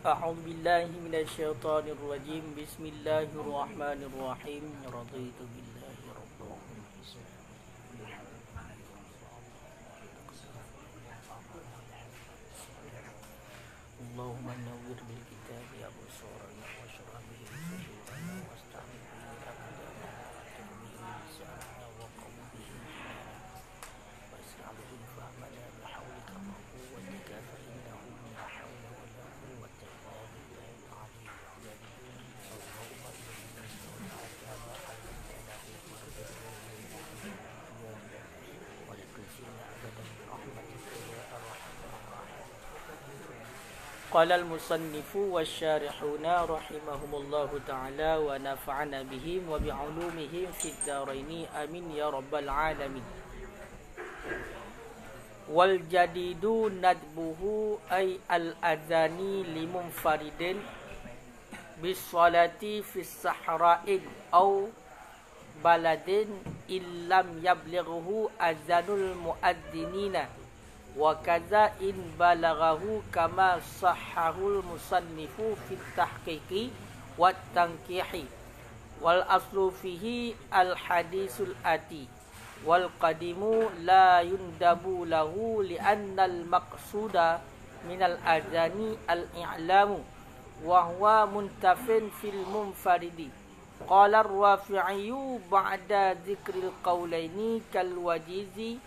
أعوذ بالله من الشيطان الرجيم بسم الله الرحمن الرحيم رضيت بالله ربا اللهم نور بالكتاب أبصارنا واشرح به صدورنا واستعمل به أقدامنا وأتم به لساننا وقوم به لساننا واسع به فهمنا بحولك وقوتك فإنه لا حول ولا قوة إلا بالله العلي العظيم اللهم إنا نسألك ما علمتنا في ولتنسينا أبدا برحمتك يا أرحم الراحمين. قال المصنف والشارحون رحمهم الله تعالى ونفعنا بهم وبعلومهم في الدارين آمين يا رب العالمين. والجديد ندبه أي الأذان لمنفرد بالصلاة في الصحراء أو بلد إن لم يبلغه أذان المؤذنين وكذا إن بلغه كما صحه المصنف في التحقيق والتنكيح والأصل فيه الحديث الآتي والقديم لا يندب له لأن المقصود من الأذان الإعلام وهو منتف في المنفرد. قال الرافعي بعد ذكر القولين كالوجيز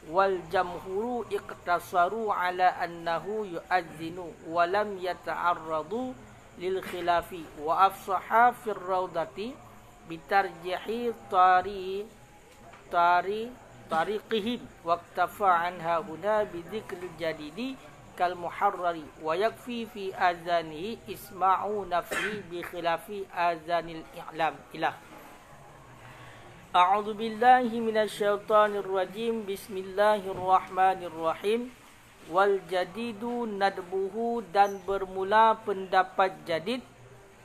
والجمهور اقتصروا على أنه يؤذن ولم يتعرضوا للخلاف وأفصح في الروضة بترجيح طريقهم واكتفى عنها هنا بذكر الجديد كالمحرر ويكفي في آذانه إسماع نفسه بخلاف آذان الإعلام. إله أعوذ بالله من الشيطان الرجيم بسم الله الرحمن الرحيم. Waljadidu nadbuhu dan bermula pendapat jadid.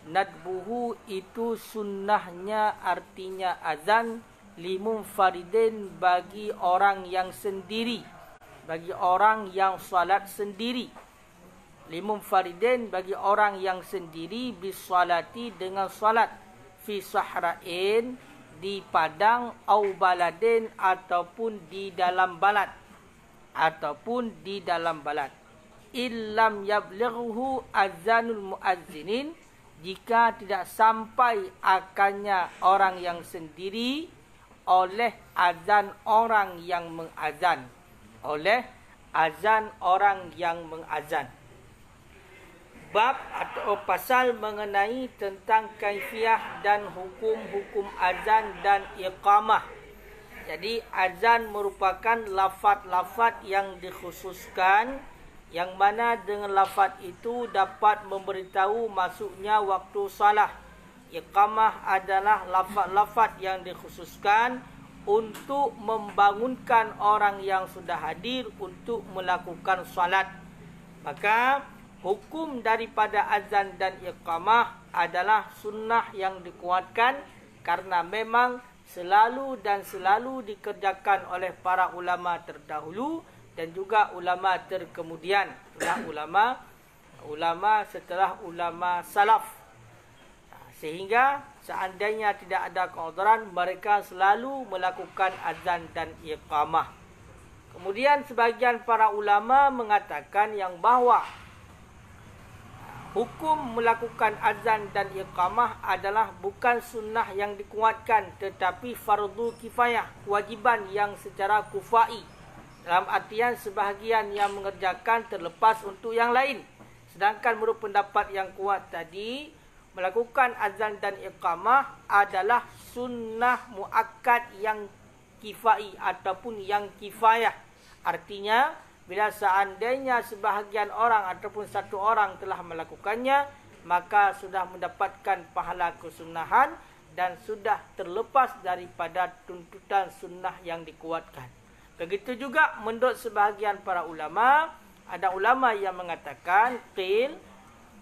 Nadbuhu itu sunnahnya artinya azan limunfaridin bagi orang yang sendiri, bagi orang yang salat sendiri. Limunfaridin bagi orang yang sendiri bisalati dengan salat fi sahra'in di padang au baladin ataupun di dalam balad illam yablighu azanul muazzinin jika tidak sampai akannya orang yang sendiri oleh azan orang yang mengazan, bab atau pasal mengenai tentang kaifiah dan hukum-hukum azan dan iqamah. Jadi azan merupakan lafaz-lafaz yang dikhususkan, yang mana dengan lafaz itu dapat memberitahu masuknya waktu salat. Iqamah adalah lafaz-lafaz yang dikhususkan untuk membangunkan orang yang sudah hadir untuk melakukan salat. Maka hukum daripada azan dan iqamah adalah sunnah yang dikuatkan karena memang selalu dikerjakan oleh para ulama terdahulu dan juga ulama terkemudian, ulama setelah ulama salaf. Sehingga seandainya tidak ada keudhuran, mereka selalu melakukan azan dan iqamah. Kemudian sebagian para ulama mengatakan yang bahawa hukum melakukan azan dan iqamah adalah bukan sunnah yang dikuatkan, tetapi fardu kifayah, kewajiban yang secara kufai. Dalam artian sebahagian yang mengerjakan terlepas untuk yang lain. Sedangkan menurut pendapat yang kuat tadi, melakukan azan dan iqamah adalah sunnah muakkad yang kifai ataupun yang kifayah. Artinya, bila seandainya sebahagian orang ataupun satu orang telah melakukannya, maka sudah mendapatkan pahala kesunahan dan sudah terlepas daripada tuntutan sunnah yang dikuatkan. Begitu juga menurut sebahagian para ulama, ada ulama yang mengatakan qil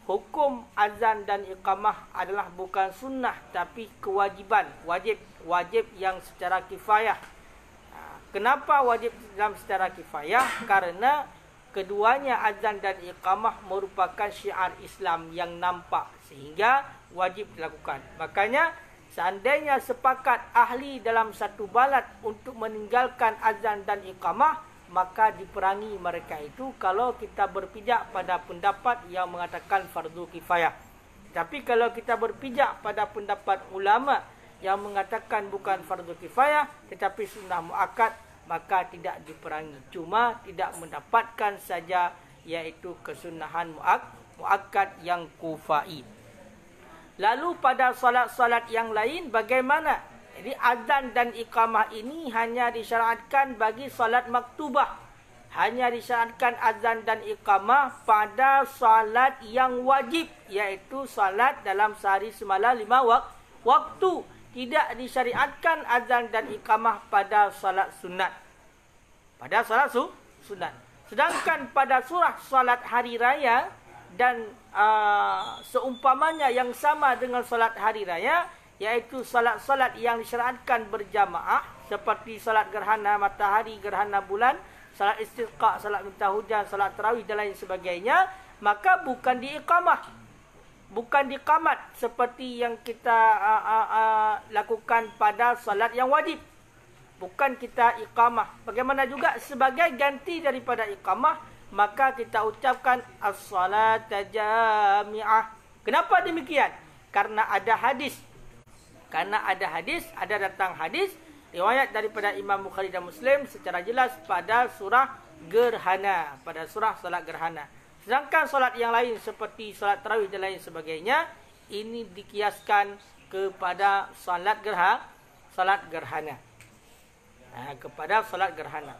hukum azan dan iqamah adalah bukan sunnah tapi kewajiban, wajib yang secara kifayah. Kenapa wajib dalam secara kifayah? Karena keduanya azan dan iqamah merupakan syiar Islam yang nampak sehingga wajib dilakukan. Makanya seandainya sepakat ahli dalam satu balad untuk meninggalkan azan dan iqamah, maka diperangi mereka itu kalau kita berpijak pada pendapat yang mengatakan fardu kifayah. Tapi kalau kita berpijak pada pendapat ulama yang mengatakan bukan fardu kifayah tetapi sunnah muakkad, maka tidak diperangi. Cuma tidak mendapatkan saja, iaitu kesunahan muakkad yang kufai. Lalu pada salat-salat yang lain bagaimana? Jadi azan dan iqamah ini hanya disyariatkan bagi salat maktubah. Hanya disyariatkan azan dan iqamah pada salat yang wajib, iaitu salat dalam sehari semalam 5 waktu. Tidak disyariatkan azan dan iqamah pada salat sunat. Pada salat sunat. Sedangkan pada surah salat hari raya dan seumpamanya yang sama dengan salat hari raya, iaitu salat-salat yang disyariatkan berjamaah seperti salat gerhana matahari, gerhana bulan, salat istisqa, salat minta hujan, salat tarawih dan lain sebagainya, maka bukan diiqamah, bukan diqamat seperti yang kita lakukan pada salat yang wajib. Bukan kita iqamah. Bagaimana juga sebagai ganti daripada iqamah, maka kita ucapkan as-salat jami'ah. Kenapa demikian? Karena ada hadis. Ada datang hadis riwayat daripada Imam Bukhari dan Muslim secara jelas pada surah gerhana, pada surah salat gerhana. Sedangkan solat yang lain seperti solat tarawih dan lain sebagainya, ini dikiaskan kepada solat gerhana. Kepada solat gerhana.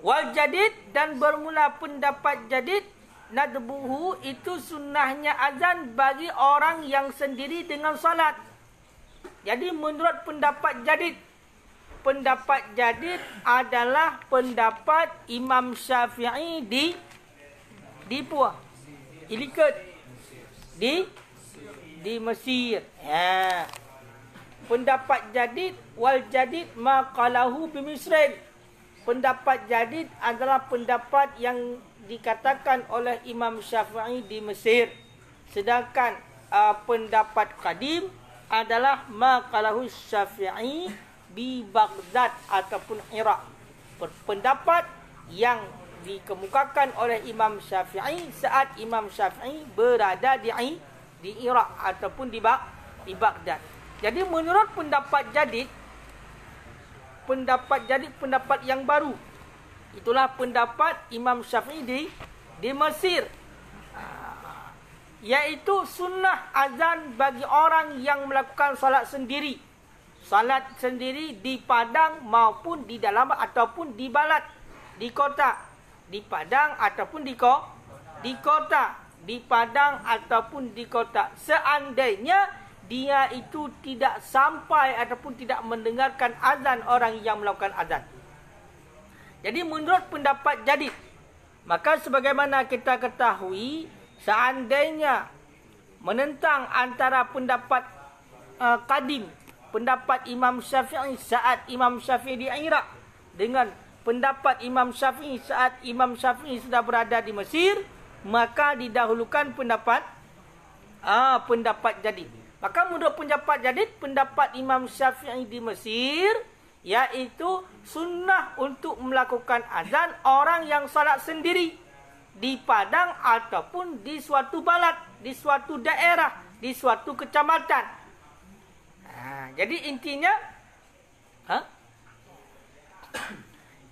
Wal jadid, dan bermula pendapat jadid, nadbuhu, itu sunnahnya azan bagi orang yang sendiri dengan solat. Jadi menurut pendapat jadid adalah pendapat Imam Syafi'i di Puah, Ilikut, di Mesir. Pendapat jadid, wal jadid maqalahu bi Misrin. Pendapat jadid adalah pendapat yang dikatakan oleh Imam Syafi'i di Mesir. Sedangkan pendapat qadim adalah maqalahu Syafi'i di Baghdad ataupun Iraq. Pendapat yang dikemukakan oleh Imam Syafi'i saat Imam Syafi'i berada di Iraq ataupun di Baghdad. Jadi menurut pendapat jadid pendapat yang baru. Itulah pendapat Imam Syafi'i di Mesir. Iaitu sunnah azan bagi orang yang melakukan salat sendiri. Salat sendiri di padang maupun di dalam ataupun di balad, di kota. Di padang ataupun di kota. Di padang ataupun di kota. Seandainya dia itu tidak sampai ataupun tidak mendengarkan azan orang yang melakukan azan. Jadi menurut pendapat jadid, maka sebagaimana kita ketahui, seandainya menentang antara pendapat qadim, pendapat Imam Syafi'i saat Imam Syafi'i di Iraq dengan pendapat Imam Syafi'i saat Imam Syafi'i sudah berada di Mesir, maka didahulukan pendapat jadid. Maka menurut pendapat jadid, pendapat Imam Syafi'i di Mesir, iaitu sunnah untuk melakukan azan orang yang salat sendiri di padang ataupun di suatu balad, di suatu daerah, di suatu kecamatan. Jadi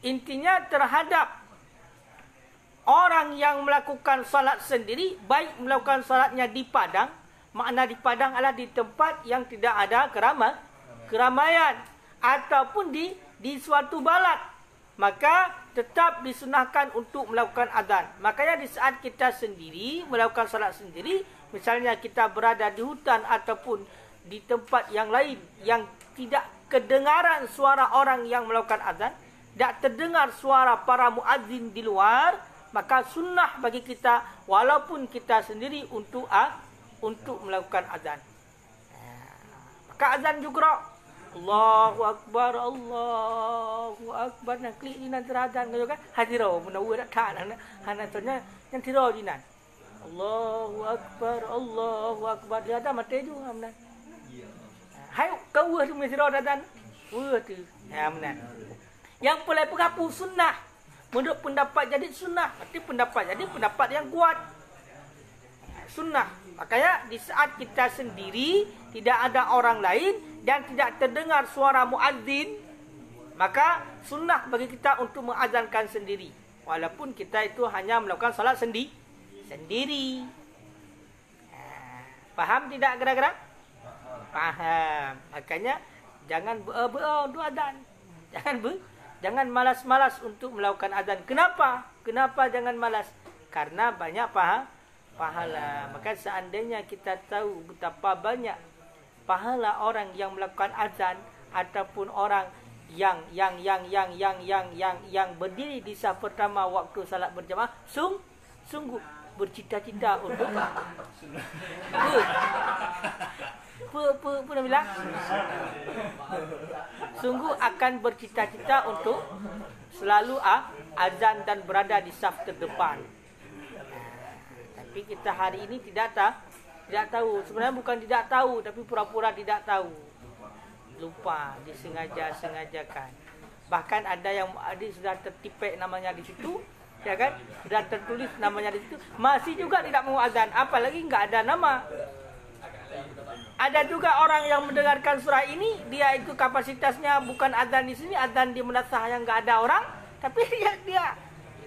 intinya terhadap orang yang melakukan salat sendiri, baik melakukan salatnya di padang, makna di padang adalah di tempat yang tidak ada keramaian, ataupun di suatu balad, maka tetap disunahkan untuk melakukan azan. Makanya di saat kita sendiri melakukan salat sendiri, misalnya kita berada di hutan ataupun di tempat yang lain yang tidak kedengaran suara orang yang melakukan azan, tidak terdengar suara para muazzin di luar, maka sunnah bagi kita walaupun kita sendiri untuk melakukan azan. Maka azan juga Allahu Akbar, Allahu Akbar. Nak klik ni nanti azan kau kan? Hadirau menawar tak hana tanya yang tirau jinan. Allahu Akbar, Allahu Akbar. Dia ada mati tu amnan. Hai kau tu mesti tirau azan. Tu. Amnan. Yang pulai pengapu sunnah. Menurut pendapat jadi sunnah. Berarti pendapat jadi pendapat yang kuat. Sunnah. Makanya di saat kita sendiri, tidak ada orang lain dan tidak terdengar suara muazzin, maka sunnah bagi kita untuk mengazankan sendiri. Walaupun kita itu hanya melakukan salat sendiri. Faham tidak kira-kira? Faham. Makanya jangan untuk azan. Jangan malas-malas untuk melakukan azan. Kenapa? Kenapa jangan malas? Karena banyak pahala. Maka seandainya kita tahu betapa banyak pahala orang yang melakukan azan ataupun orang yang berdiri di saf pertama waktu salat berjamaah, sungguh bercita-cita untuk apa nak bilang? Sungguh akan bercita-cita untuk selalu azan dan berada di saf terdepan. Tapi kita hari ini tidak tahu. Sebenarnya bukan tidak tahu, tapi pura-pura tidak tahu. Lupa, disengaja-sengajakan. Bahkan ada yang sudah tertipek namanya di situ, ya kan? Sudah tertulis namanya di situ, masih juga tidak mau azan, apalagi enggak ada nama. Ada juga orang yang mendengarkan surah ini, dia itu kapasitasnya bukan azan di sini, azan di madrasah yang enggak ada orang, tapi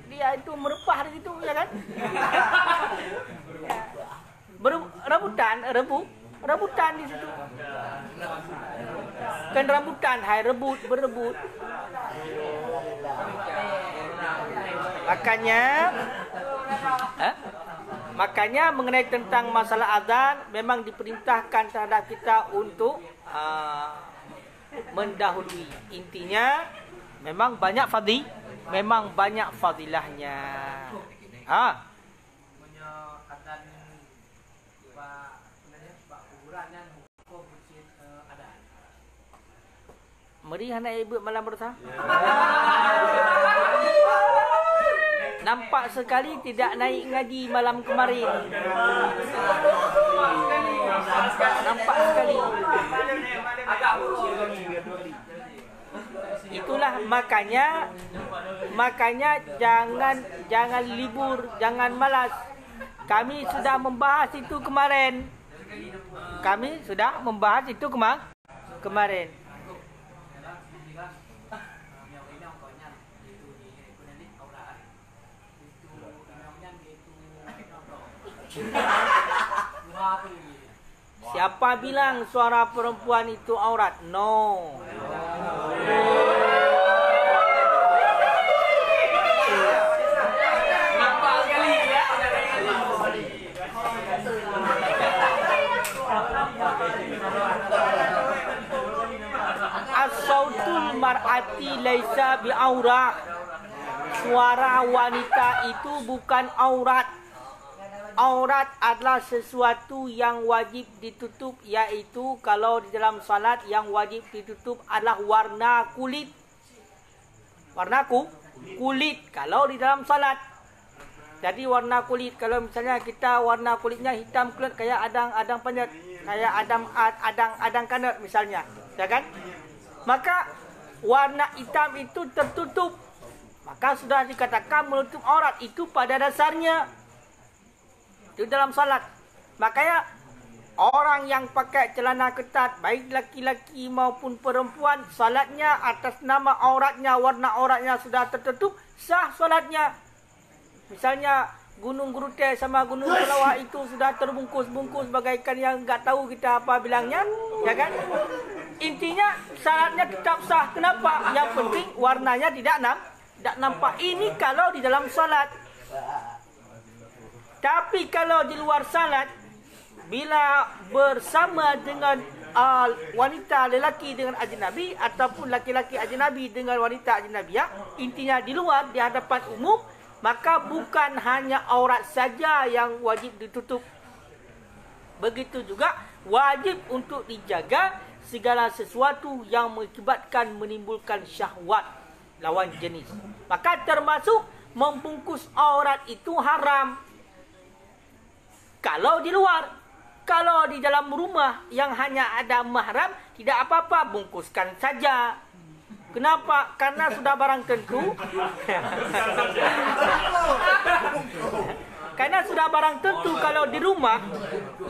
dia itu merepah di situ, ya kan? Rebutan di situ. Kan rambutan, hai berebut. Makanya mengenai tentang masalah azan memang diperintahkan terhadap kita untuk mendahului. Intinya memang banyak fadilahnya. Meri anak ibu malam bersah. Nampak sekali tidak naik ngaji malam kemarin. Nampak sekali. Itulah makanya jangan libur, jangan malas. Kami sudah membahas itu kemarin. Kemarin. Siapa bilang suara perempuan itu aurat? No. As-sautul mar'ati laisa bi'aurah. Suara wanita itu bukan aurat. Aurat adalah sesuatu yang wajib ditutup, iaitu kalau di dalam salat yang wajib ditutup adalah warna kulit. Warna kulit kalau di dalam salat. Jadi warna kulit, kalau misalnya kita warna kulitnya hitam kulit kayak adang penyet, kayak adang kanat misalnya, ya kan? Maka warna hitam itu tertutup. Maka sudah dikatakan menutup aurat itu pada dasarnya. Itu dalam salat. Makanya orang yang pakai celana ketat, baik laki-laki maupun perempuan, salatnya atas nama auratnya, warna auratnya sudah tertutup, sah salatnya. Misalnya Gunung Gurute sama Gunung Kelawar itu sudah terbungkus-bungkus bagaikan yang enggak tahu kita apa bilangnya, ya kan? Intinya salatnya tetap sah. Kenapa? Yang penting warnanya tidak nampak. Ini kalau di dalam salat. Tapi kalau di luar salat, bila bersama dengan wanita lelaki dengan ajnabi ataupun laki-laki ajnabi dengan wanita ajnabiyah, intinya di luar, di hadapan umum, maka bukan hanya aurat saja yang wajib ditutup. Begitu juga wajib untuk dijaga segala sesuatu yang mengakibatkan menimbulkan syahwat lawan jenis. Maka termasuk membungkus aurat itu haram. Kalau di luar, kalau di dalam rumah yang hanya ada mahram, tidak apa-apa, bungkuskan saja. Kenapa? Karena sudah barang tentu. Karena sudah barang tentu kalau di rumah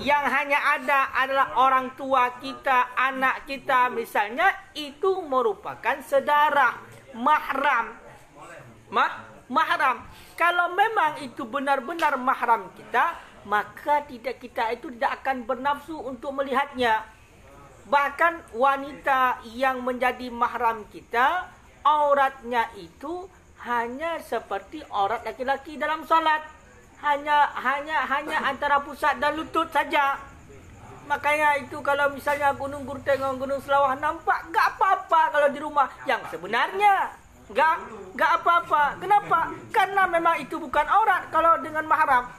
yang hanya ada adalah orang tua kita, anak kita misalnya, itu merupakan saudara, mahram. Mahram. Kalau memang itu benar-benar mahram kita, maka kita itu tidak akan bernafsu untuk melihatnya. Bahkan wanita yang menjadi mahram kita, auratnya itu hanya seperti aurat laki-laki dalam salat. Hanya antara pusat dan lutut saja. Makanya itu kalau misalnya Gunung Gurteng dengan Gunung Selawah nampak, gak apa-apa kalau di rumah. Yang sebenarnya gak apa-apa. Kenapa? Karena memang itu bukan aurat kalau dengan mahram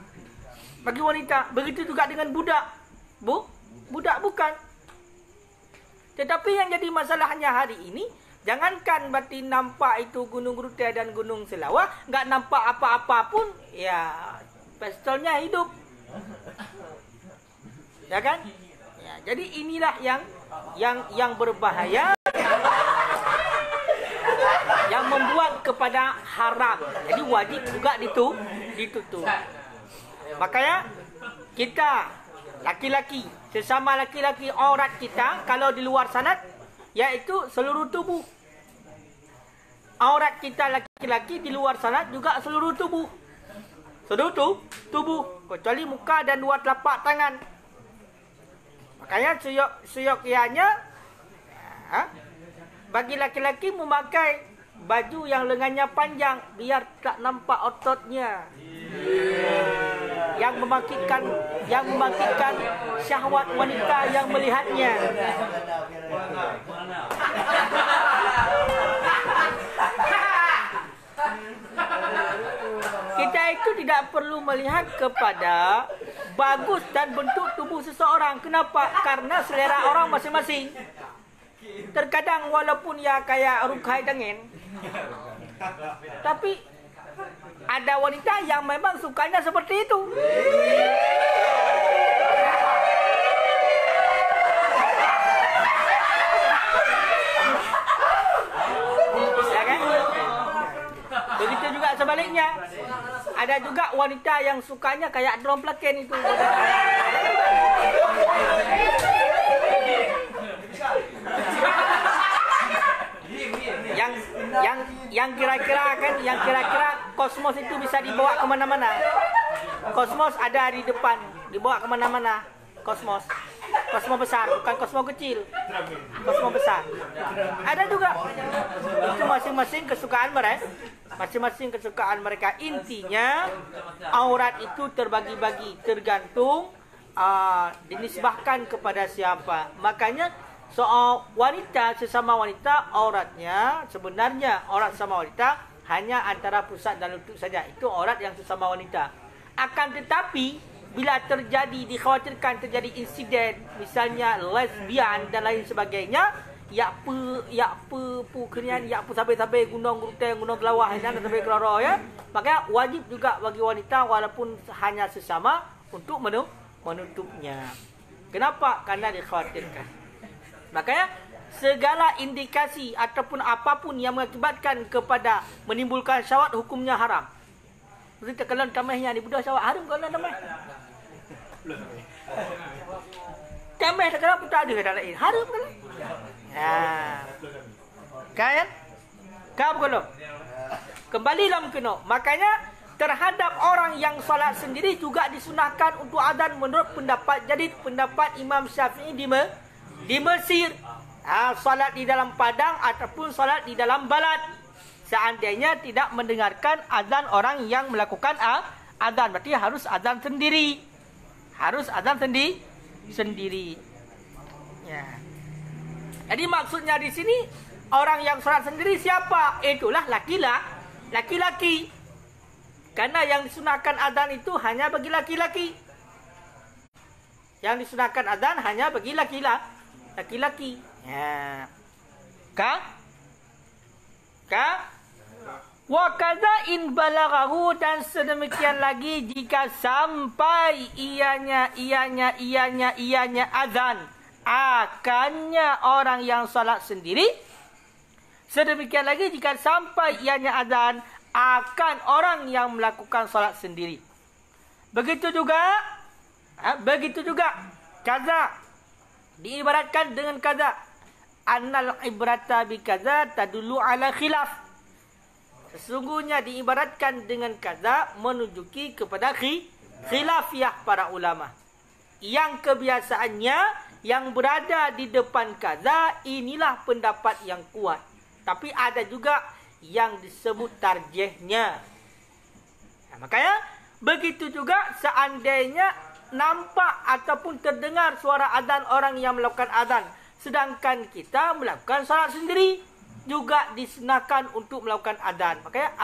bagi wanita. Begitu juga dengan budak. Budak bukan. Tetapi yang jadi masalahnya hari ini, jangankan berarti nampak itu Gunung Guruteh dan Gunung Selawah, nggak nampak apa-apa pun, ya pistolnya hidup. Ya kan? Ya, jadi inilah yang berbahaya, yang membuat kepada haram. Jadi wajib juga ditutup. Makanya kita laki-laki, sesama laki-laki, aurat kita kalau di luar sanad, yaitu seluruh tubuh. Aurat kita laki-laki di luar sanad juga seluruh tubuh. Seluruh tubuh, kecuali muka dan dua telapak tangan. Makanya seyogyanya bagi laki-laki memakai baju yang lengannya panjang biar tak nampak ototnya. Yang membangkitkan syahwat wanita yang melihatnya. Kita itu tidak perlu melihat kepada bagus dan bentuk tubuh seseorang. Kenapa? Karena selera orang masing-masing. Terkadang walaupun ya kayak Rukhai Dengin, tapi ada wanita yang memang sukanya seperti itu. Ya kan? Begitu juga sebaliknya. Ada juga wanita yang sukanya kayak drum plaken itu. Yang kira-kira kosmos itu bisa dibawa kemana-mana. Kosmos ada di depan, dibawa kemana-mana. Kosmos besar, bukan kosmos kecil. Kosmos besar. Ada juga. Itu masing-masing kesukaan mereka. Intinya aurat itu terbagi-bagi, tergantung dinisbahkan kepada siapa. Makanya soal wanita, sesama wanita, auratnya sebenarnya aurat sama wanita hanya antara pusat dan lutut saja. Itu aurat yang sesama wanita. Akan tetapi bila dikhawatirkan terjadi insiden, misalnya lesbian dan lain sebagainya, sampai gunung Guruteh, gunung Kelawah dan sampai Keloro, ya, maka wajib juga bagi wanita walaupun hanya sesama untuk menutupnya. Kenapa? Karena dikhawatirkan. Makanya segala indikasi ataupun apapun yang mengakibatkan kepada menimbulkan syahwat, hukumnya haram. Seperti terkelan tamehnya di budak syahwat, haram kalau tameh. Tameh terkelan pun tak ada kata lain, haram kan? Kan? Kau kalau kembali dalam kena. Makanya terhadap orang yang salat sendiri juga disunahkan untuk azan menurut pendapat Imam Syafi'i di Mesir. Salat di dalam padang ataupun salat di dalam balad, seandainya tidak mendengarkan azan orang yang melakukan azan, berarti harus azan sendiri. Ya. Jadi maksudnya di sini orang yang salat sendiri siapa? Itulah laki-laki. Karena yang disunahkan azan itu hanya bagi laki-laki. Yang disunahkan azan hanya bagi laki-laki. Wa kadza in balaghahu, dan sedemikian lagi jika sampai ianya azan akannya orang yang salat sendiri. Sedemikian lagi jika sampai ianya azan akan orang yang melakukan salat sendiri. Begitu juga kaza diibaratkan dengan kaza. Annal ibrata bi kaza tadullu ala khilaf. Sesungguhnya diibaratkan dengan kaza menunjuki kepada khilafiyah para ulama. Yang kebiasaannya yang berada di depan kaza inilah pendapat yang kuat. Tapi ada juga yang disebut tarjihnya. Makanya begitu juga seandainya nampak ataupun terdengar suara azan orang yang melakukan azan, sedangkan kita melakukan salat sendiri, juga disunahkan untuk melakukan azan. Makanya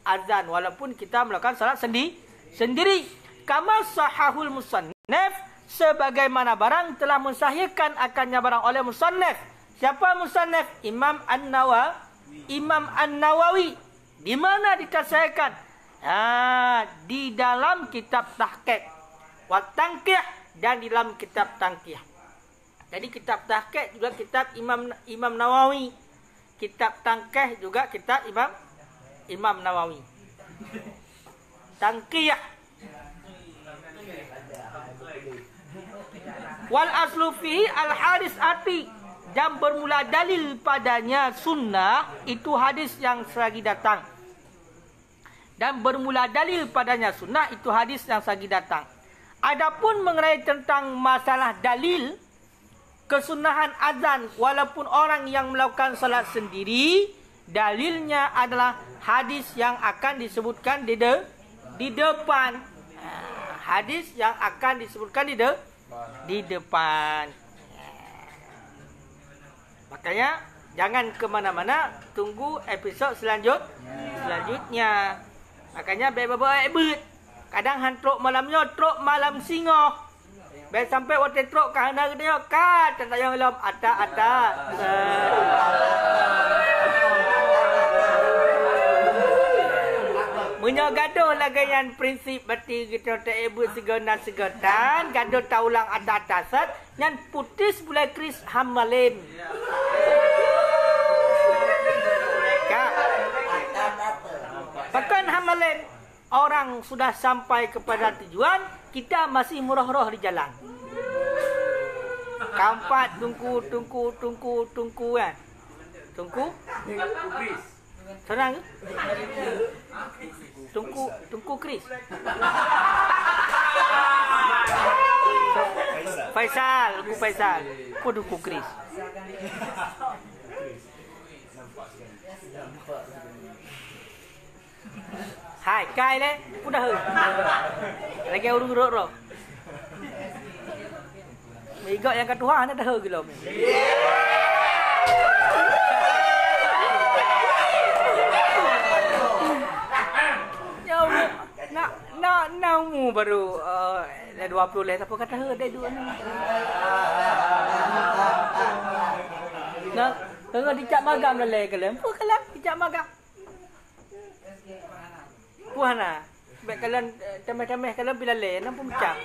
azan walaupun kita melakukan salat sendiri. Kama sahahul musannaf, sebagaimana barang telah mensahihkan akannya barang oleh musannaf. Siapa musannaf? Imam An-Nawawi. Di mana dikasihkan? Di dalam kitab Tahqiq wa Tanqih, dan di dalam kitab Tanqih. Jadi kitab Tahqiq juga kitab Imam Nawawi. Kitab Tanqih juga kitab Imam Nawawi. Tanqih. Wal aslu fihi al-hadis ati, dan bermula dalil padanya sunnah itu hadis yang selagi datang. Dan bermula dalil padanya sunnah itu hadis yang selagi datang. Adapun mengenai tentang masalah dalil kesunahan azan walaupun orang yang melakukan salat sendiri, dalilnya adalah hadis yang akan disebutkan di depan. Hadis yang akan disebutkan di depan. Makanya jangan ke mana-mana, tunggu episod selanjutnya. Makanya baik-baik kadang hantruk malamnya truk malam singoh. Baik sampai waktu truk kahana dia kan tak yang malam ada. Munyo gaduh lagi yang prinsip berarti kita tak ibu segonan gaduh taulang ada atasat yang putus mulai kris hamalin. Bahkan hamalin orang sudah sampai kepada tujuan, kita masih murah-roh di jalan. Kampat tungku kan. Tungku kris. Senang ke? Tungku kris. Faisal, Ku tungku kris. Hai, kai le, ku dah. Lagi urung-urung. Migok yang kedua anda dah gila. Namu baru 20 leh apa kata ada dua ni. Nah, tengok dicak magam lelai ke lem. Apa kalah dicak magam? Puhana. Baik kalian temeh-temeh kalian bila le nampu macam.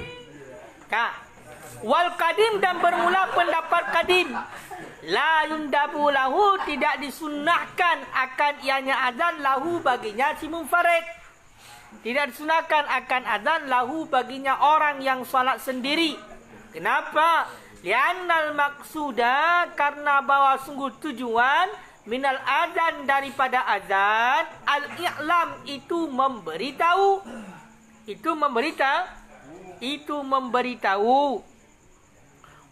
Wal qadim, dan bermula pendapat qadim. La yundabu lahu, tidak disunnahkan akan ianya azan lahu baginya si munfarid. Tidak disunahkan akan azan lahu baginya orang yang salat sendiri. Kenapa? Li'annal maksuda, karena bahwa sungguh tujuan minal azan, daripada azan, al-i'lam, itu memberitahu. Itu memberitahu.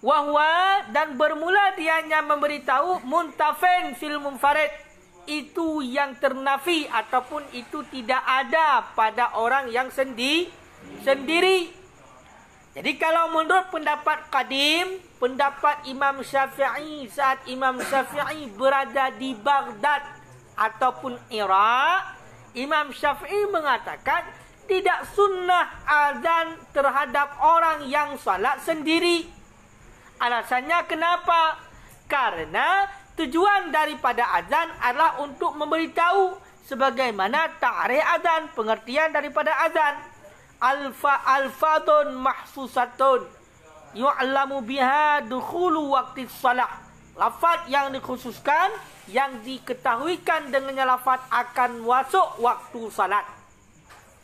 Wahwa, dan bermula dianya memberitahu muntafen fil munfarid, itu yang ternafi ataupun itu tidak ada pada orang yang sendiri. Jadi kalau menurut pendapat qadim, pendapat Imam Syafi'i saat Imam Syafi'i berada di Baghdad ataupun Iraq, Imam Syafi'i mengatakan tidak sunnah azan terhadap orang yang salat sendiri. Alasannya kenapa? Karena tujuan daripada azan adalah untuk memberitahu sebagaimana ta'rif azan, pengertian daripada azan. Alfadun mahsusatun yu'lamu biha dukhulu waqti salah. Lafaz yang dikhususkan, yang diketahuikan dengannya lafaz akan masuk waktu salat.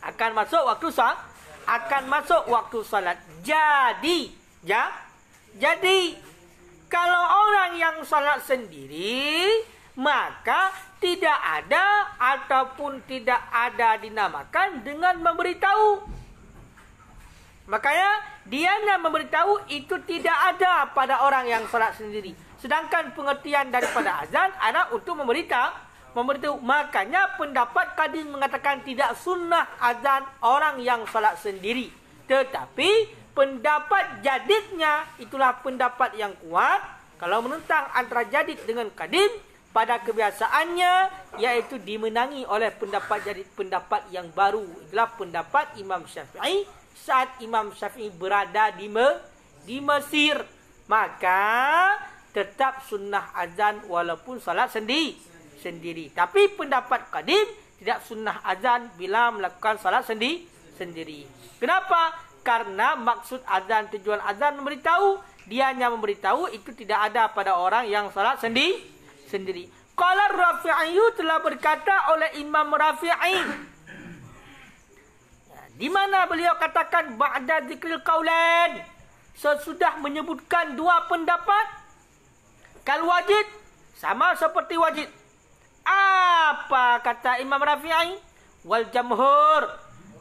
Akan masuk waktu salat. Akan masuk waktu salat. Jadi, kalau orang yang salat sendiri, maka tidak ada ataupun tidak ada dinamakan dengan memberitahu. Makanya dianya memberitahu itu tidak ada pada orang yang salat sendiri. Sedangkan pengertian daripada azan adalah untuk memberitahu. Makanya pendapat Qadim mengatakan tidak sunnah azan orang yang salat sendiri. Tetapi pendapat jadidnya itulah pendapat yang kuat. Kalau menentang antara jadid dengan Qadim, pada kebiasaannya iaitu dimenangi oleh pendapat jadid, pendapat yang baru. Itulah pendapat Imam Syafi'i saat Imam Syafi'i berada di Mesir. Maka tetap sunnah azan walaupun salat sendiri. Tapi pendapat Qadim tidak sunnah azan bila melakukan salat sendiri. Kenapa? Karena maksud azan, tujuan azan memberitahu. Dia hanya memberitahu, itu tidak ada pada orang yang salat sendiri. Qala Rafi'i telah berkata oleh Imam Rafi'i. Di mana beliau katakan ba'da zikril qaulain, sesudah menyebutkan dua pendapat. Kal wajid, sama seperti wajid. Apa kata Imam Rafi'i? Wal jamhur,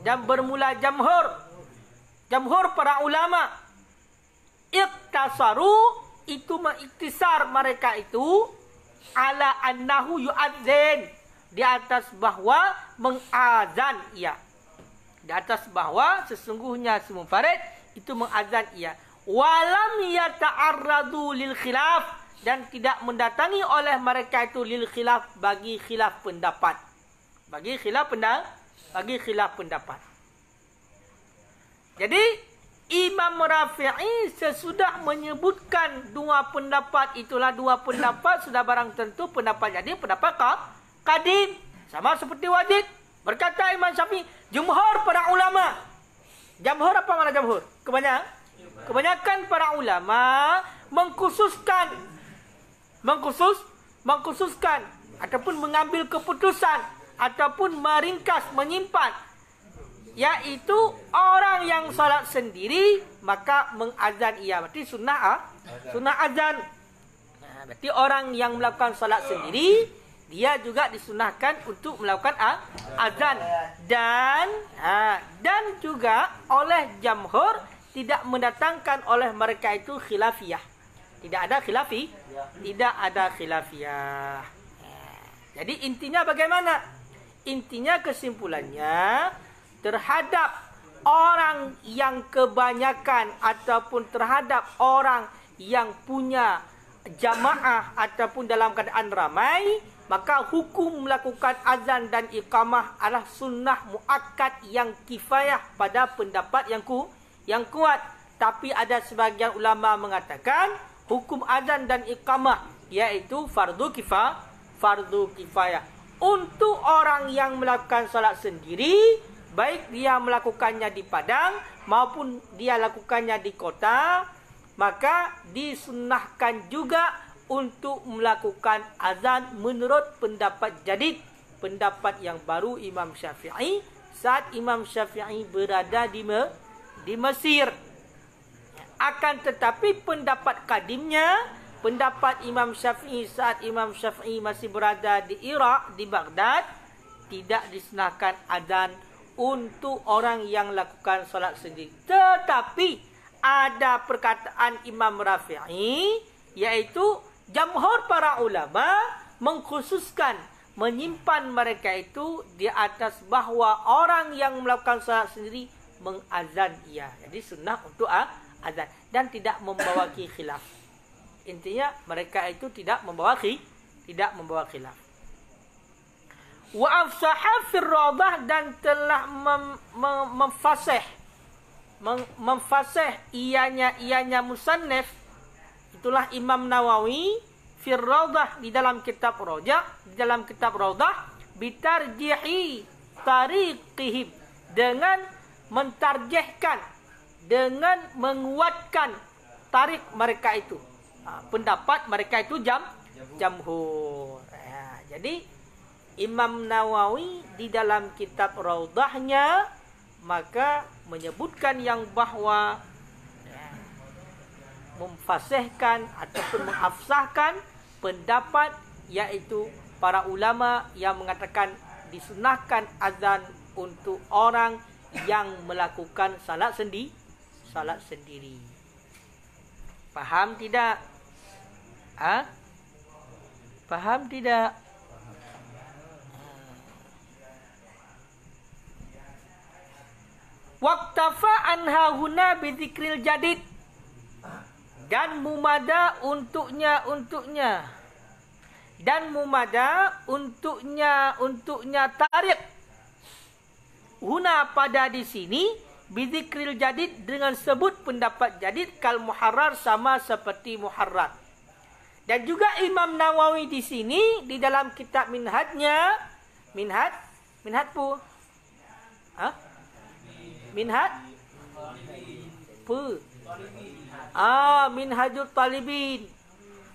dan bermula jamhur. Jamhur para ulama. Iktasaru, itu mengiktisar mereka itu. Ala annahu yu'adzin, di atas bahwa mengazan ia. Di atas bahwa sesungguhnya si munfarid itu mengazan ia. Walam yata'arradu lil khilaf, dan tidak mendatangi oleh mereka itu lil khilaf, bagi khilaf pendapat. Bagi khilaf pendapat. Jadi Imam Rafi'i sesudah menyebutkan dua pendapat, itulah dua pendapat sudah barang tentu pendapat jadi pendapat Qadim, sama seperti wajid. Berkata Imam Syafi'i, jumhur para ulama. Jamhur apa makna jamhur? Kebanyakan para ulama mengkhususkan ataupun mengambil keputusan ataupun meringkas, menyimpan, yaitu orang yang salat sendiri maka mengazan ia. Berarti sunnah azan. Berarti orang yang melakukan salat sendiri dia juga disunahkan untuk melakukan azan. Dan juga oleh jamhur tidak mendatangkan oleh mereka itu khilafiyah. Tidak ada khilafiyah. Jadi intinya bagaimana? Intinya kesimpulannya, terhadap orang yang kebanyakan ataupun terhadap orang yang punya jamaah ataupun dalam keadaan ramai, maka hukum melakukan azan dan iqamah adalah sunnah muakkad yang kifayah pada pendapat yang kuat. Tapi ada sebagian ulama mengatakan hukum azan dan iqamah yaitu fardu kifayah. Untuk orang yang melakukan salat sendiri, baik dia melakukannya di padang maupun dia lakukannya di kota, maka disunnahkan juga untuk melakukan azan menurut pendapat jadid, pendapat yang baru Imam Syafi'i saat Imam Syafi'i berada di Mesir. Akan tetapi pendapat kadimnya, pendapat Imam Syafi'i saat Imam Syafi'i masih berada di Iraq, di Baghdad, tidak disunahkan azan untuk orang yang lakukan solat sendiri. Tetapi ada perkataan Imam Rafi'i, yaitu jamhur para ulama mengkhususkan, menyimpan mereka itu di atas bahawa orang yang melakukan solat sendiri mengazan ia. Jadi sunnah untuk azan dan tidak membawa khilaf. Intinya mereka itu tidak membawa khilaf. Wa afsaha fir radah, dan telah memfasih ianya musannif Itulah Imam Nawawi fi Rawdah di dalam kitab Rawdah bitarjihi tariqihim, dengan mentarjihkan, dengan menguatkan tarik mereka itu, pendapat mereka itu jamhur. Jadi Imam Nawawi di dalam kitab Raudahnya maka menyebutkan yang bahwa memfasihkan ataupun mengafsahkan pendapat, yaitu para ulama yang mengatakan disunahkan azan untuk orang yang melakukan salat sendiri. Faham tidak? Faham tidak? Waqtafa anha huna bidzikril jadid, dan mumada untuknya tarik huna pada di sini bidzikril jadid, dengan sebut pendapat jadid, kal muharrar, sama seperti muharrar. Dan juga Imam Nawawi di sini di dalam kitab minhajnya, minhaj pu, minhaj pu, minhajul talibin,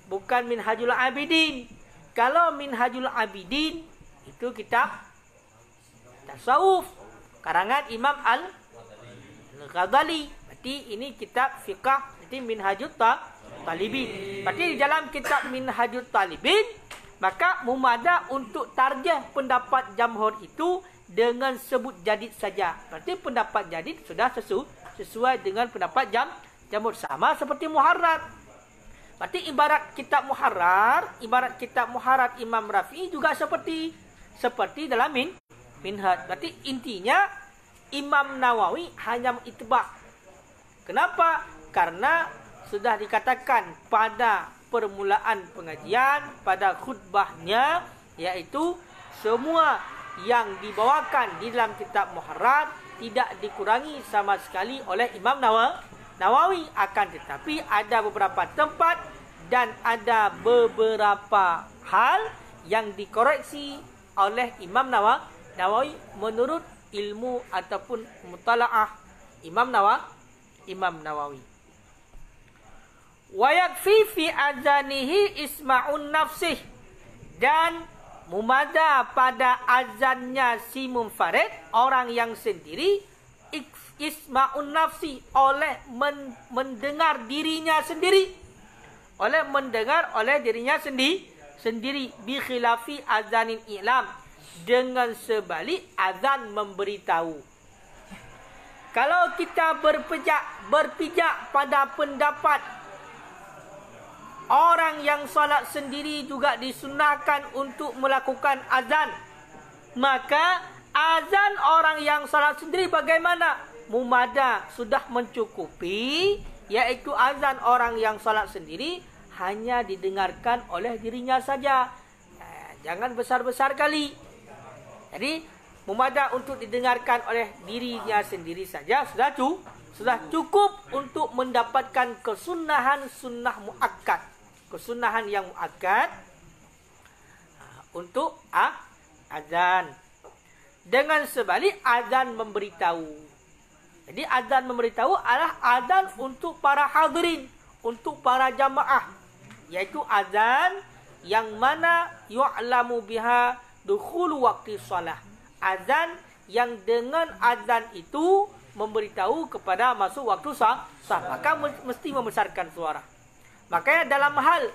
bukan minhajul abidin. Kalau minhajul abidin itu kitab tasawuf karangan Imam Al-Ghazali. Berarti ini kitab fiqh, jadi minhajul talibin. Berarti di dalam kitab minhajul talibin maka mumada untuk tarjih pendapat jamhur itu dengan sebut jadid saja. Berarti pendapat jadid sudah sesuai dengan pendapat jamhur, sama seperti muharrar. Berarti ibarat kitab muharrar Imam Rafi'i juga seperti dalam minhaj. Berarti intinya Imam Nawawi hanya mengitibak. Kenapa? Karena sudah dikatakan pada permulaan pengajian, pada khutbahnya, yaitu semua yang dibawakan di dalam kitab muharrar tidak dikurangi sama sekali oleh Imam Nawawi. Akan tetapi ada beberapa tempat dan ada beberapa hal yang dikoreksi oleh Imam Nawawi menurut ilmu ataupun mutalaah Imam Nawawi. Wa yakfi fi azanihi isma'un nafsih, dan mumada pada azannya si munfarid, orang yang sendiri, isma'un nafsi, oleh mendengar dirinya sendiri, oleh dirinya sendiri bi khilafi azanin i'lam, dengan sebalik azan memberitahu. Kalau kita berpijak pada pendapat orang yang salat sendiri juga disunahkan untuk melakukan azan, maka azan orang yang salat sendiri bagaimana? Mumada sudah mencukupi, yaitu azan orang yang salat sendiri hanya didengarkan oleh dirinya saja. Jangan besar-besar kali. Jadi mumada untuk didengarkan oleh dirinya sendiri saja sudah cukup untuk mendapatkan kesunahan sunnah muakkad, kesunahan yang muakkad untuk azan. Dengan sebalik azan memberitahu. Jadi azan memberitahu adalah azan untuk para hadirin, untuk para jamaah, yaitu azan yang mana yu'lamu biha dukhulu waqti shalah. Azan yang dengan azan itu memberitahu kepada masuk waktu sah, maka mesti membesarkan suara. Makanya dalam hal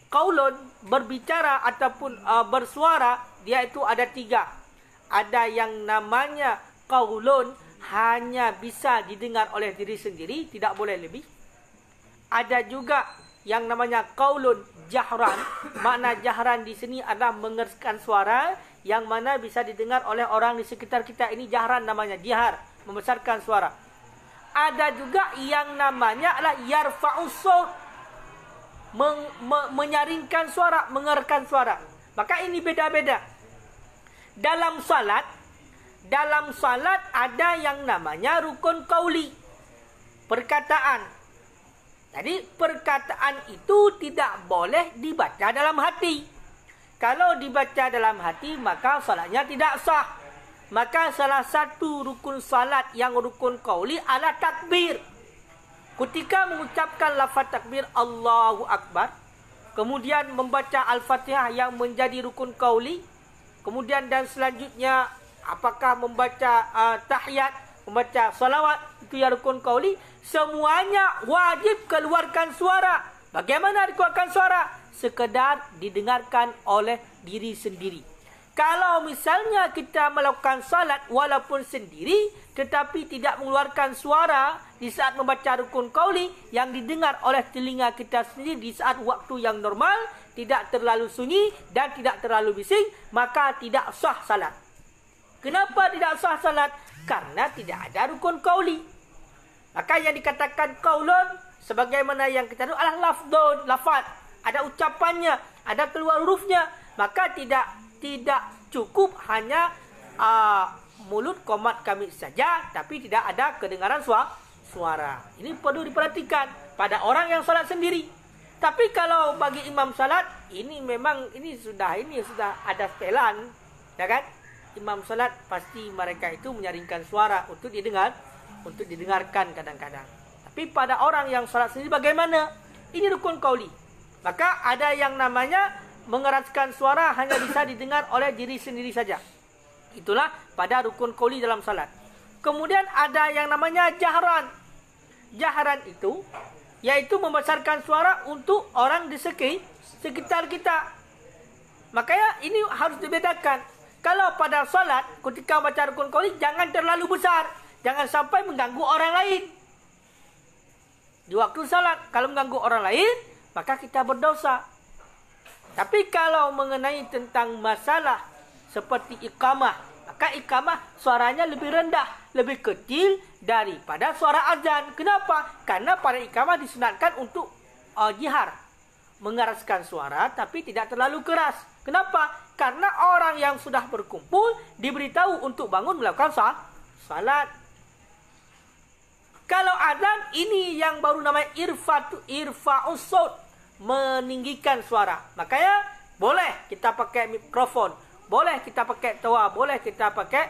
qaulun, berbicara ataupun bersuara, dia itu ada tiga. Ada yang namanya qaulun, hanya bisa didengar oleh diri sendiri, tidak boleh lebih. Ada juga yang namanya qaulun jahran. Makna jahran di sini adalah mengeraskan suara, yang mana bisa didengar oleh orang di sekitar kita. Ini jahran namanya, jihar, membesarkan suara. Ada juga yang namanya adalah yarfa'us saut, menyaringkan suara, mengeraskan suara. Maka ini beda-beda. Dalam salat ada yang namanya rukun qauli. perkataan. Jadi perkataan itu tidak boleh dibaca dalam hati. Kalau dibaca dalam hati, maka salatnya tidak sah. Maka salah satu rukun salat yang rukun qauli adalah takbir. Ketika mengucapkan lafaz takbir Allahu Akbar, kemudian membaca Al-Fatihah yang menjadi rukun qauli, kemudian dan selanjutnya apakah membaca tahiyat, membaca salawat, itu yang rukun qauli, semuanya wajib keluarkan suara. Bagaimana dikeluarkan suara? Sekedar didengarkan oleh diri sendiri. Kalau misalnya kita melakukan salat walaupun sendiri tetapi tidak mengeluarkan suara di saat membaca rukun qauli yang didengar oleh telinga kita sendiri di saat waktu yang normal, tidak terlalu sunyi dan tidak terlalu bising, maka tidak sah salat. Kenapa tidak sah salat? Karena tidak ada rukun qauli. Maka yang dikatakan qaulun sebagaimana yang kita tahu adalah lafdun, lafaz, ada ucapannya, ada keluar hurufnya, maka tidak cukup hanya mulut komat kami saja, tapi tidak ada kedengaran suara. Ini perlu diperhatikan pada orang yang salat sendiri. Tapi kalau bagi imam salat, ini memang ini sudah ada setelan, ya kan? Imam salat pasti mereka itu menyaringkan suara untuk didengarkan kadang-kadang. Tapi pada orang yang salat sendiri bagaimana? Ini rukun qauli. Maka ada yang namanya mengeraskan suara hanya bisa didengar oleh diri sendiri saja. Itulah pada rukun qauli dalam salat. Kemudian ada yang namanya jahran. Jahran itu yaitu membesarkan suara untuk orang di sekitar kita. Makanya ini harus dibedakan. Kalau pada salat ketika baca rukun qauli jangan terlalu besar, jangan sampai mengganggu orang lain. Di waktu salat kalau mengganggu orang lain, maka kita berdosa. Tapi kalau mengenai tentang masalah seperti iqamah, maka iqamah suaranya lebih rendah, lebih kecil daripada suara azan. Kenapa? Karena pada iqamah disunatkan untuk jihar, mengeraskan suara tapi tidak terlalu keras. Kenapa? Karena orang yang sudah berkumpul diberitahu untuk bangun melakukan salat. Kalau azan ini yang baru namanya irfa'us saut, meninggikan suara. Makanya boleh kita pakai mikrofon, boleh kita pakai tawa, boleh kita pakai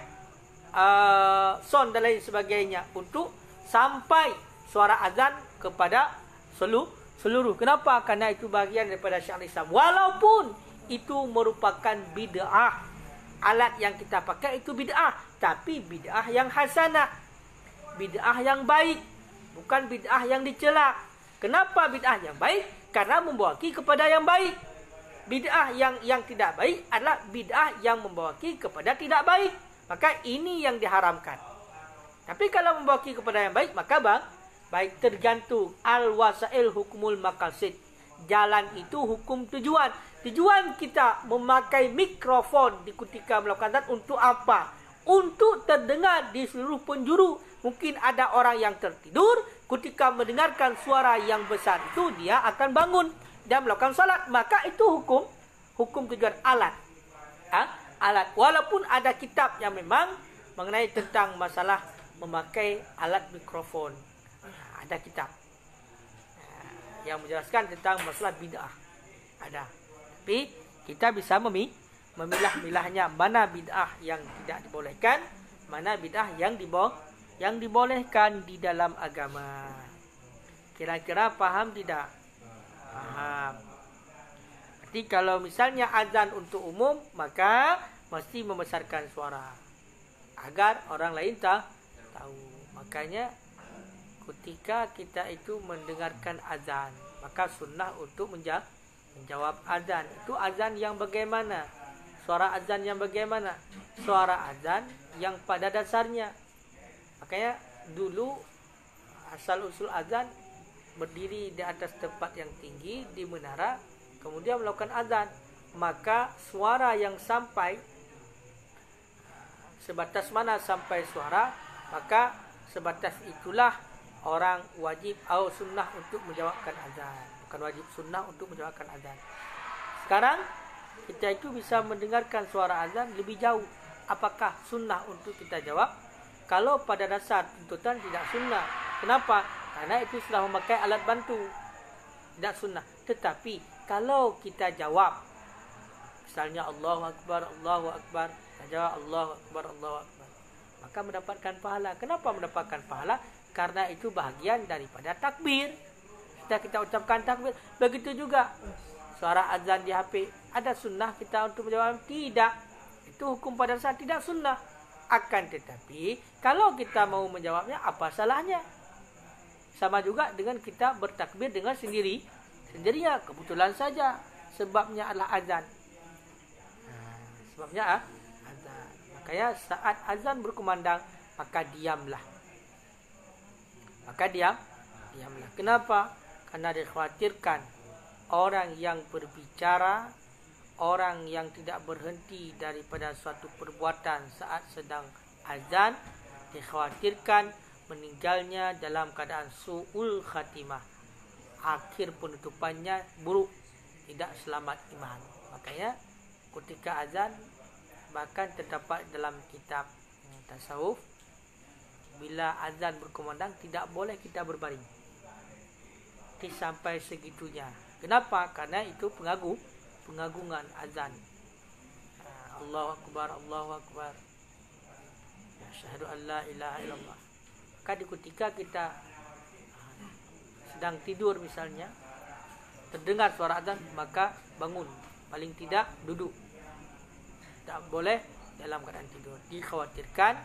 sound dan lain sebagainya untuk sampai suara azan kepada seluruh. Kenapa? Karena itu bahagian daripada syiar Islam. Walaupun itu merupakan bid'ah, alat yang kita pakai itu bid'ah, tapi bid'ah yang hasanah, bid'ah yang baik, bukan bid'ah yang dicela. Kenapa bid'ah yang baik? Karena membawaki kepada yang baik. Bid'ah yang tidak baik adalah bid'ah yang membawaki kepada tidak baik. Maka ini yang diharamkan. Tapi kalau membawaki kepada yang baik, maka baik, tergantung. Al-wasail hukmul maqasid. Jalan itu hukum tujuan. Tujuan kita memakai mikrofon di ketika melakukan azan untuk apa? Untuk terdengar di seluruh penjuru. Mungkin ada orang yang tertidur, ketika mendengarkan suara yang besar itu dia akan bangun dan melakukan salat. Maka itu hukum tujuan alat. Alat. Walaupun ada kitab yang memang mengenai tentang masalah memakai alat mikrofon. Ada kitab yang menjelaskan tentang masalah bid'ah. Ada. Tapi kita bisa memilah-milahnya mana bid'ah yang tidak dibolehkan, mana bid'ah yang dibolehkan di dalam agama. Kira-kira paham tidak? Paham. Jadi kalau misalnya azan untuk umum, maka mesti membesarkan suara agar orang lain tahu. Makanya ketika kita itu mendengarkan azan, maka sunnah untuk menjawab azan. Itu azan yang bagaimana? Suara azan yang bagaimana? Suara azan yang pada dasarnya. Makanya dulu asal-usul azan berdiri di atas tempat yang tinggi di menara, kemudian melakukan azan. Maka suara yang sampai sebatas mana sampai suara, maka sebatas itulah orang wajib atau sunnah untuk menjawabkan azan. Bukan wajib, sunnah untuk menjawabkan azan. Sekarang kita itu bisa mendengarkan suara azan lebih jauh. Apakah sunnah untuk kita jawab? Kalau pada dasar tuntutan tidak sunnah. Kenapa? Karena itu sudah memakai alat bantu. Tidak sunnah. Tetapi kalau kita jawab, misalnya Allahu Akbar, Allahu Akbar, kita jawab Allahu Akbar, Allahu Akbar, maka mendapatkan pahala. Kenapa mendapatkan pahala? Karena itu bahagian daripada takbir. Kita ucapkan takbir. Begitu juga suara azan di HP. Ada sunnah kita untuk menjawab? Tidak. Itu hukum pada dasar tidak sunnah. Akan tetapi kalau kita mau menjawabnya, apa salahnya? Sama juga dengan kita bertakbir dengan sendirinya. Kebetulan saja sebabnya adalah azan. Sebabnya azan. Makanya saat azan berkumandang, maka diamlah. Diamlah. Kenapa? Karena dikhawatirkan orang yang berbicara, orang yang tidak berhenti daripada suatu perbuatan saat sedang azan, dikhawatirkan meninggalnya dalam keadaan su'ul khatimah. Akhir penutupannya buruk, tidak selamat iman. Makanya ketika azan, bahkan terdapat dalam kitab tasawuf, bila azan berkumandang tidak boleh kita berbaring sampai segitunya. Kenapa? Karena itu pengagungan azan. Allahu Akbar, Allahu Akbar, asyhadu an la ilaha illallah. Ketika kita sedang tidur misalnya, terdengar suara azan, maka bangun. Paling tidak duduk. Tak boleh dalam keadaan tidur. Dikhawatirkan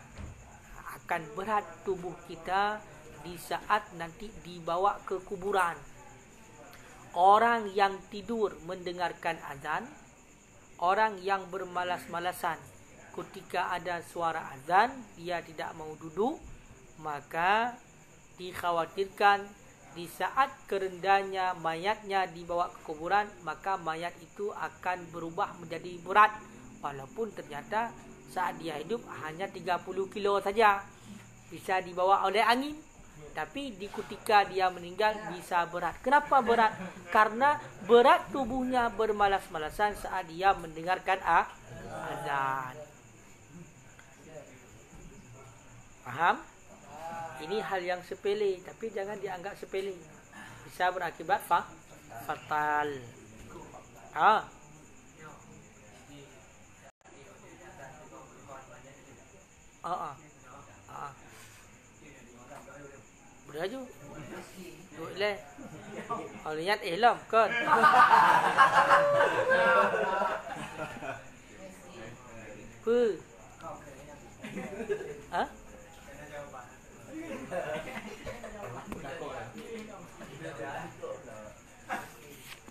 akan berat tubuh kita di saat nanti dibawa ke kuburan. Orang yang tidur mendengarkan azan, orang yang bermalas-malasan ketika ada suara azan, dia tidak mau duduk, maka dikhawatirkan di saat kerendahnya mayatnya dibawa ke kuburan, maka mayat itu akan berubah menjadi berat. Walaupun ternyata saat dia hidup hanya 30 kilo saja, bisa dibawa oleh angin. Tapi di ketika dia meninggal bisa berat. Kenapa berat? Karena berat tubuhnya bermalas-malasan saat dia mendengarkan azan. Paham? Ini hal yang sepele, tapi jangan dianggap sepele. Bisa berakibat fatal. Udah ju. Duk le. Kalau lihat lam kan.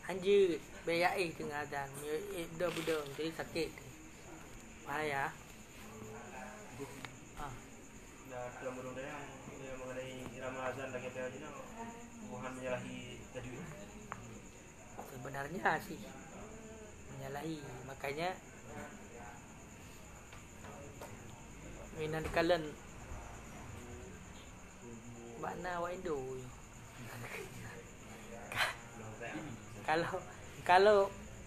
Anjir, bayai tengah azan. Budak-budak jadi sakit. Bahaya. Dalam undang-undang yang mengenai irama azan lagi apa aja, Tuhan menyalahi tajwid. Sebenarnya sih menyalahi, makanya minan kalen makna wa indo.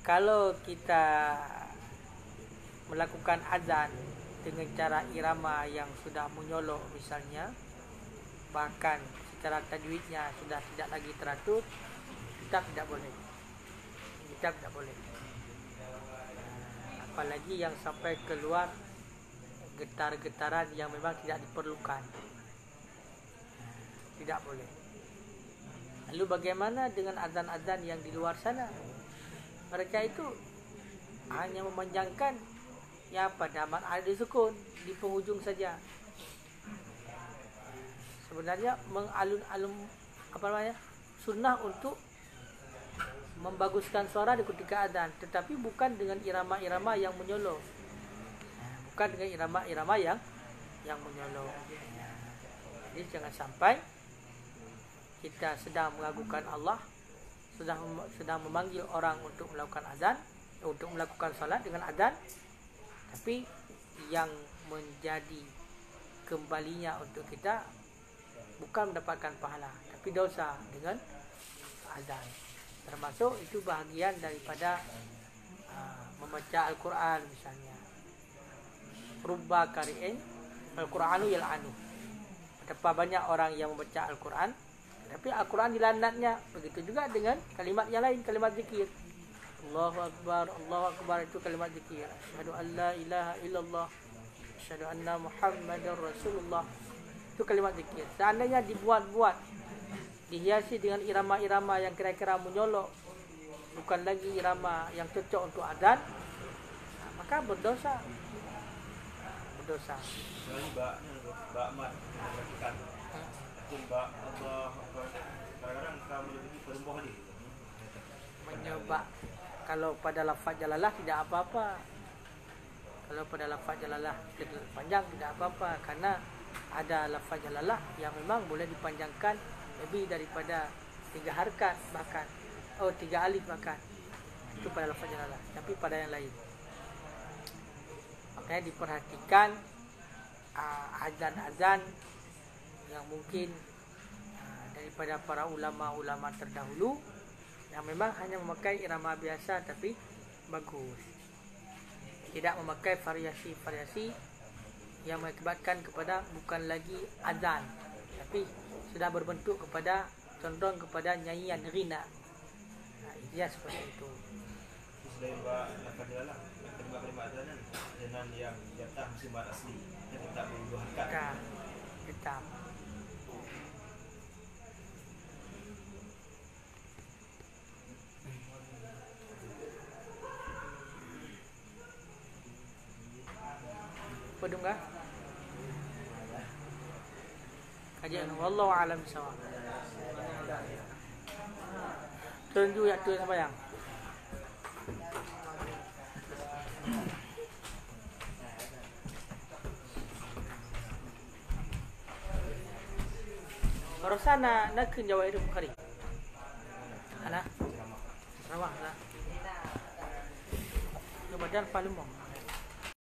Kalau kita melakukan azan dengan cara irama yang sudah menyolok misalnya, bahkan secara tajwidnya sudah tidak lagi teratur, kita tidak boleh. Apalagi yang sampai keluar getar-getaran yang memang tidak diperlukan, tidak boleh. Lalu bagaimana dengan azan-azan yang di luar sana? Mereka itu hanya memanjangkan pada mad ada sukun di penghujung saja. Sebenarnya mengalun-alun sunnah untuk membaguskan suara di ketika azan, tetapi bukan dengan irama-irama yang menyolok. Bukan dengan irama-irama yang menyolok. Jadi jangan sampai kita sedang mengagungkan Allah, sedang memanggil orang untuk melakukan azan, untuk melakukan salat dengan azan, tapi yang menjadi kembalinya untuk kita bukan mendapatkan pahala, tapi dosa dengan azan. Termasuk itu bahagian daripada membaca Al-Quran misalnya. Rubba qari'in Al-Qur'anu yal'anu. Betapa banyak orang yang membaca Al-Quran, Tapi Al-Quran dilanatnya. Begitu juga dengan kalimat yang lain, kalimat zikir. Allahu Akbar itu kalimat zikir. Asyhadu an la ilaha illallah, asyhadu anna Muhammadar Rasulullah. Itu kalimat zikir. Seandainya dibuat-buat, dihiasi dengan irama-irama yang kira-kira menyolok, bukan lagi irama yang cocok untuk adzan, maka berdosa. Sekali bak mat memperhatikan. Itu bak Allah Akbar. Kadang-kadang kamu lebih perempuan dia. Menyebab kalau pada lafaz jalalah tidak apa-apa. Kalau pada lafaz jalalah panjang tidak apa-apa, karena ada lafaz jalalah yang memang boleh dipanjangkan lebih daripada 3 harakat bahkan 3 alif bahkan. Itu pada lafaz jalalah. Tapi pada yang lain, makanya diperhatikan azan-azan yang mungkin daripada para ulama-ulama terdahulu yang memang hanya memakai irama biasa tapi bagus, tidak memakai variasi-variasi yang mengakibatkan kepada bukan lagi azan tapi sudah berbentuk kepada condong kepada nyanyian rina. Ya seperti itu. Selain lafaz jalalah, kalimat-kalimat adzan dengan yang jatah musibat asli yang tetap berdua harakat. Tetap. Pedung kah? Kajian wallahu a'lam bishawab. Tunjuk ya tu sampai yang. Barusan nak ke Jawa itu Bukhari. Ana. Sarawak lah. Ke Badan Palembang.